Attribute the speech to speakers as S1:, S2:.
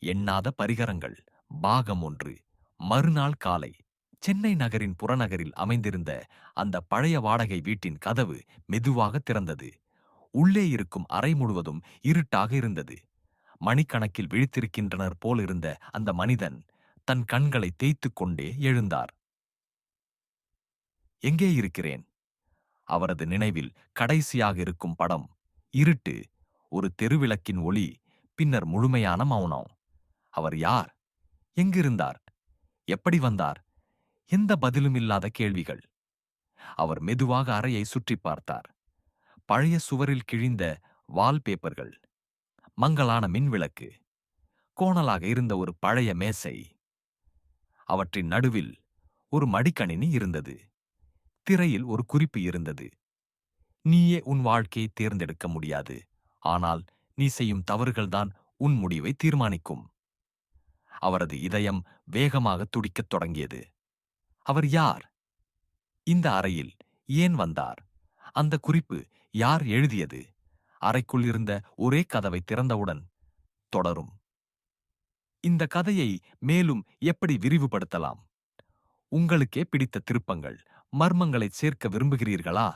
S1: எண்ணாத பரிகரங்கள். பாகம் 1. மறுநாள் காலை சென்னை நகரின் புறநகரில் அமைந்திருந்த அந்த பழைய வாடகை வீட்டின் கதவு மெதுவாக திறந்தது. உள்ளே இருக்கும் அறை முழுவதும் இருட்டாக இருந்தது. மணிக்கணக்கில் விழித்திருக்கின்றனர் போலிருந்த அந்த மனிதன் தன் கண்களை தேய்த்துக் கொண்டே எழுந்தார். எங்கே இருக்கிறேன்? அவரது நினைவில் கடைசியாக இருக்கும் படம் இருட்டு, ஒரு தெருவிளக்கின் ஒளி, பின்னர் முழுமையான மௌனம். அவர் யார்? எங்கிருந்தார்? எப்படி வந்தார்? எந்த பதிலும் இல்லாத கேள்விகள். அவர் மெதுவாக அறையை சுற்றி பார்த்தார். பழைய சுவரில் கிழிந்த வால்பேப்பர்கள், மங்கலான மின்விளக்கு, கோணலாக இருந்த ஒரு பழைய மேசை. அவற்றின் நடுவில் ஒரு மடிக்கணினி இருந்தது. திரையில் ஒரு குறிப்பு இருந்தது. நீயே உன் வாழ்க்கையை தேர்ந்தெடுக்க முடியாது, ஆனால் நீ செய்யும் தவறுகள்தான் உன் முடிவை தீர்மானிக்கும். அவரது இதயம் வேகமாக துடிக்கத் தொடங்கியது. அவர் யார்? இந்த அறையில் ஏன் வந்தார்? அந்த குறிப்பு யார் எழுதியது? அறைக்குள் இருந்த ஒரே கதவை திறந்தவுடன் தொடரும். இந்த கதையை மேலும் எப்படி விரிவுபடுத்தலாம்? உங்களுக்கே பிடித்த திருப்பங்கள், மர்மங்களை சேர்க்க விரும்புகிறீர்களா?